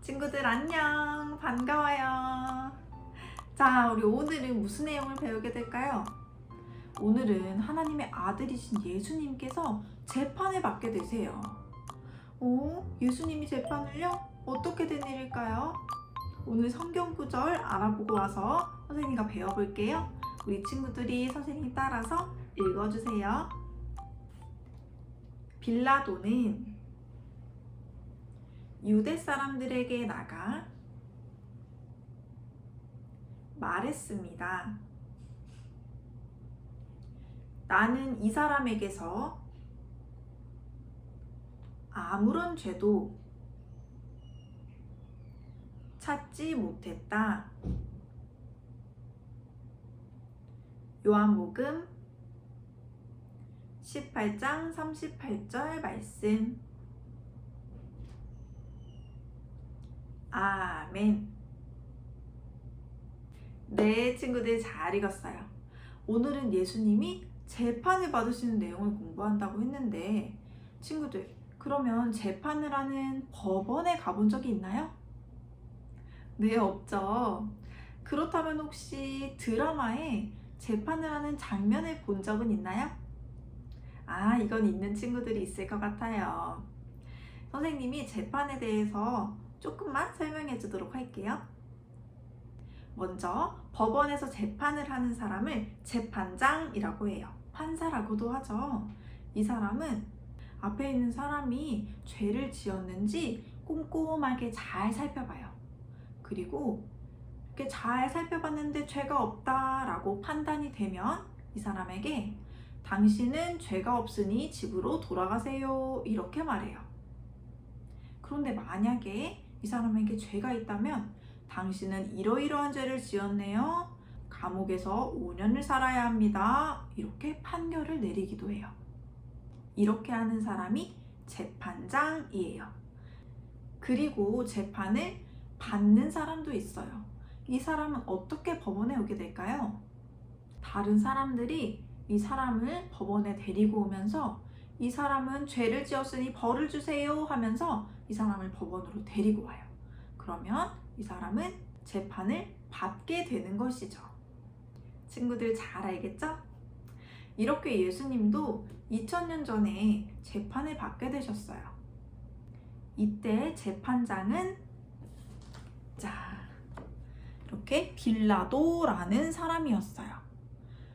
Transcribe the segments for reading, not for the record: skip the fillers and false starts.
친구들 안녕, 반가워요. 자, 우리 오늘은 무슨 내용을 배우게 될까요? 오늘은 하나님의 아들이신 예수님께서 재판을 받게 되세요. 예수님이 재판을요? 어떻게 된 일일까요? 오늘 성경 구절 알아보고 와서 선생님과 배워볼게요. 우리 친구들이 선생님 따라서 읽어주세요. 빌라도는 유대 사람들에게 나가 말했습니다. 나는 이 사람에게서 아무런 죄도 찾지 못했다. 요한복음 18장 38절 말씀. 아멘. 네, 친구들 잘 읽었어요. 오늘은 예수님이 재판을 받으시는 내용을 공부한다고 했는데, 친구들, 그러면 재판을 하는 법원에 가본 적이 있나요? 네, 없죠. 그렇다면 혹시 드라마에 재판을 하는 장면을 본 적은 있나요? 이건 있는 친구들이 있을 것 같아요. 선생님이 재판에 대해서 조금만 설명해 주도록 할게요. 먼저 법원에서 재판을 하는 사람을 재판장이라고 해요. 판사라고도 하죠. 이 사람은 앞에 있는 사람이 죄를 지었는지 꼼꼼하게 잘 살펴봐요. 그리고 이렇게 잘 살펴봤는데 죄가 없다라고 판단이 되면 이 사람에게 당신은 죄가 없으니 집으로 돌아가세요 이렇게 말해요. 그런데 만약에 이 사람에게 죄가 있다면 당신은 이러이러한 죄를 지었네요. 감옥에서 5년을 살아야 합니다. 이렇게 판결을 내리기도 해요. 이렇게 하는 사람이 재판장이에요. 그리고 재판을 받는 사람도 있어요. 이 사람은 어떻게 법원에 오게 될까요? 다른 사람들이 이 사람을 법원에 데리고 오면서 이 사람은 죄를 지었으니 벌을 주세요 하면서 이 사람을 법원으로 데리고 와요. 그러면 이 사람은 재판을 받게 되는 것이죠. 친구들 잘 알겠죠? 이렇게 예수님도 2000년 전에 재판을 받게 되셨어요. 이때 재판장은 이렇게 빌라도라는 사람이었어요.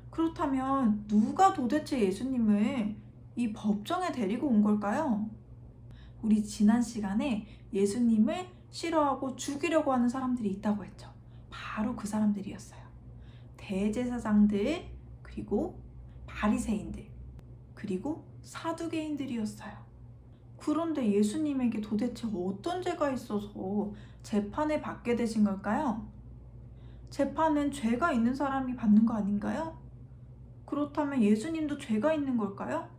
그렇다면 누가 도대체 예수님을 이 법정에 데리고 온 걸까요? 우리 지난 시간에 예수님을 싫어하고 죽이려고 하는 사람들이 있다고 했죠. 바로 그 사람들이었어요. 대제사장들, 그리고 바리새인들, 그리고 사두개인들이었어요. 그런데 예수님에게 도대체 어떤 죄가 있어서 재판을 받게 되신 걸까요? 재판은 죄가 있는 사람이 받는 거 아닌가요? 그렇다면 예수님도 죄가 있는 걸까요?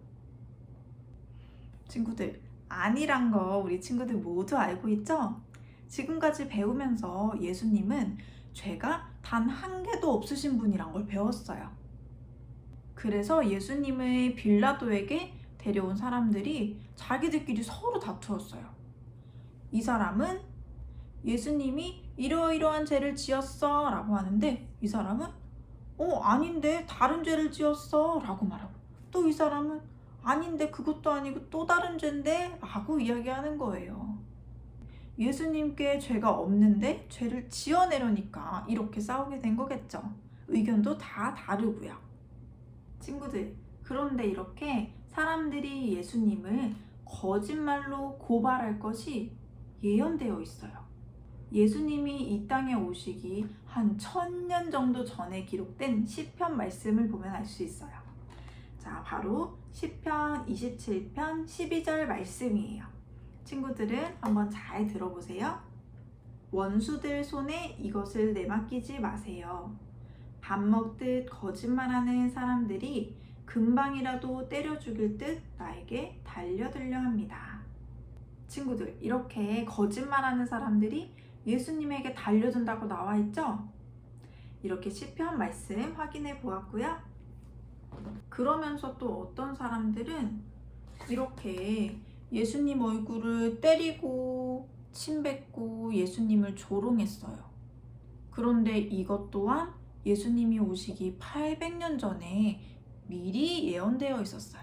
친구들, 아니란 거 우리 친구들 모두 알고 있죠? 지금까지 배우면서 예수님은 죄가 단 한 개도 없으신 분이란 걸 배웠어요. 그래서 예수님을 빌라도에게 데려온 사람들이 자기들끼리 서로 다투었어요. 이 사람은 예수님이 이러이러한 죄를 지었어 라고 하는데, 이 사람은 아닌데 다른 죄를 지었어 라고 말하고, 또 이 사람은 아닌데 그것도 아니고 또 다른 죄인데 라고 이야기하는 거예요. 예수님께 죄가 없는데 죄를 지어내려니까 이렇게 싸우게 된 거겠죠. 의견도 다 다르고요. 친구들, 그런데 이렇게 사람들이 예수님을 거짓말로 고발할 것이 예언되어 있어요. 예수님이 이 땅에 오시기 한 1000년 정도 전에 기록된 시편 말씀을 보면 알 수 있어요. 자, 바로 시편 27편 12절 말씀이에요. 친구들은 한번 잘 들어보세요. 원수들 손에 이것을 내맡기지 마세요. 밥 먹듯 거짓말하는 사람들이 금방이라도 때려 죽일 듯 나에게 달려들려 합니다. 친구들, 이렇게 거짓말하는 사람들이 예수님에게 달려든다고 나와 있죠? 이렇게 시편 말씀 확인해 보았고요. 그러면서 또 어떤 사람들은 이렇게 예수님 얼굴을 때리고 침뱉고 예수님을 조롱했어요. 그런데 이것 또한 예수님이 오시기 800년 전에 미리 예언되어 있었어요.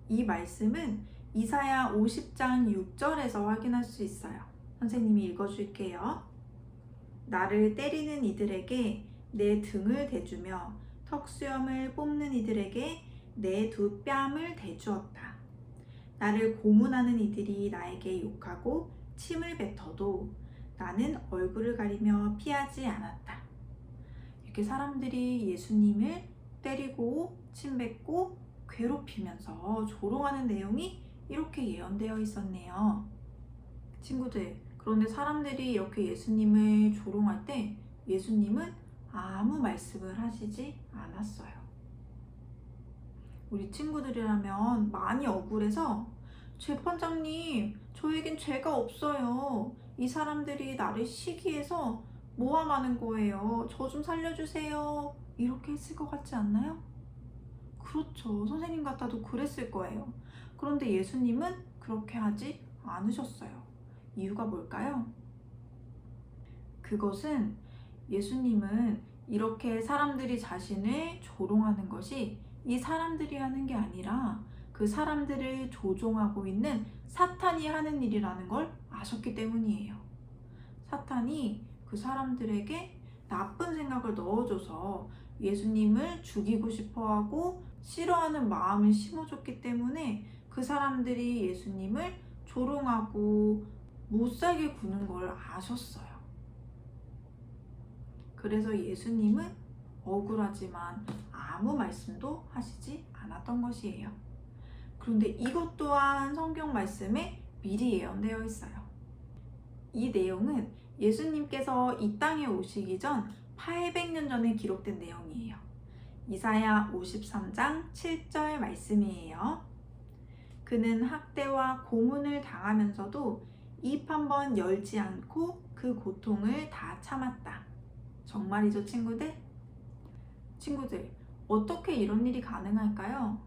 이 말씀은 이사야 50장 6절에서 확인할 수 있어요. 선생님이 읽어줄게요. 나를 때리는 이들에게 내 등을 대주며 턱수염을 뽑는 이들에게 내 두 뺨을 대주었다. 나를 고문하는 이들이 나에게 욕하고 침을 뱉어도 나는 얼굴을 가리며 피하지 않았다. 이렇게 사람들이 예수님을 때리고 침뱉고 괴롭히면서 조롱하는 내용이 이렇게 예언되어 있었네요. 친구들, 그런데 사람들이 이렇게 예수님을 조롱할 때 예수님은 아무 말씀을 하시지 않았어요. 우리 친구들이라면 많이 억울해서 재판장님, 저에겐 죄가 없어요. 이 사람들이 나를 시기해서 모함하는 거예요. 저 좀 살려주세요. 이렇게 했을 것 같지 않나요? 그렇죠. 선생님 같아도 그랬을 거예요. 그런데 예수님은 그렇게 하지 않으셨어요. 이유가 뭘까요? 그것은 예수님은 이렇게 사람들이 자신을 조롱하는 것이 이 사람들이 하는 게 아니라 그 사람들을 조종하고 있는 사탄이 하는 일이라는 걸 아셨기 때문이에요. 사탄이 그 사람들에게 나쁜 생각을 넣어줘서 예수님을 죽이고 싶어하고 싫어하는 마음을 심어줬기 때문에 그 사람들이 예수님을 조롱하고 못살게 구는 걸 아셨어요. 그래서 예수님은 억울하지만 아무 말씀도 하시지 않았던 것이에요. 그런데 이것 또한 성경 말씀에 미리 예언되어 있어요. 이 내용은 예수님께서 이 땅에 오시기 전 800년 전에 기록된 내용이에요. 이사야 53장 7절 말씀이에요. 그는 학대와 고문을 당하면서도 입 한 번 열지 않고 그 고통을 다 참았다. 정말이죠, 친구들? 친구들, 어떻게 이런 일이 가능할까요?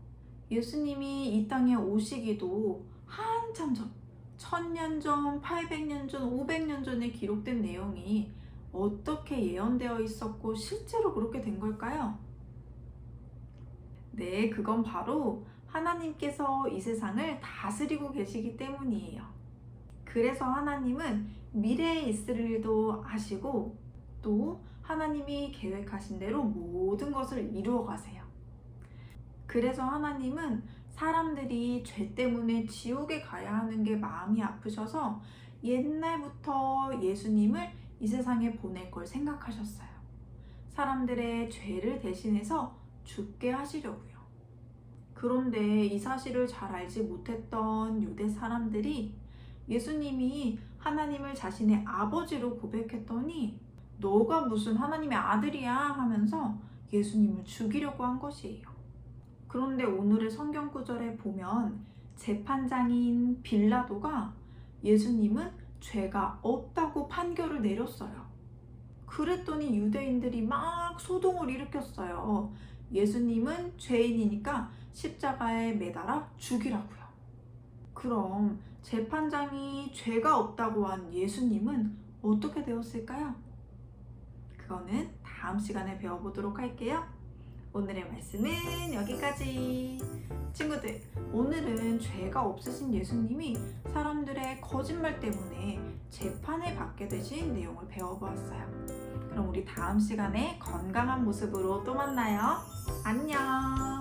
예수님이 이 땅에 오시기도 한참 전, 1000년 전, 800년 전, 500년 전에 기록된 내용이 어떻게 예언되어 있었고 실제로 그렇게 된 걸까요? 네, 그건 바로 하나님께서 이 세상을 다스리고 계시기 때문이에요. 그래서 하나님은 미래에 있을 일도 아시고 또 하나님이 계획하신 대로 모든 것을 이루어 가세요. 그래서 하나님은 사람들이 죄 때문에 지옥에 가야 하는 게 마음이 아프셔서 옛날부터 예수님을 이 세상에 보낼 걸 생각하셨어요. 사람들의 죄를 대신해서 죽게 하시려고요. 그런데 이 사실을 잘 알지 못했던 유대 사람들이 예수님이 하나님을 자신의 아버지로 고백했더니 너가 무슨 하나님의 아들이야 하면서 예수님을 죽이려고 한 것이에요. 그런데 오늘의 성경 구절에 보면 재판장인 빌라도가 예수님은 죄가 없다고 판결을 내렸어요. 그랬더니 유대인들이 막 소동을 일으켰어요. 예수님은 죄인이니까 십자가에 매달아 죽이라고요. 그럼 재판장이 죄가 없다고 한 예수님은 어떻게 되었을까요? 그거는 다음 시간에 배워보도록 할게요. 오늘의 말씀은 여기까지. 친구들, 오늘은 죄가 없으신 예수님이 사람들의 거짓말 때문에 재판을 받게 되신 내용을 배워보았어요. 그럼 우리 다음 시간에 건강한 모습으로 또 만나요. 안녕.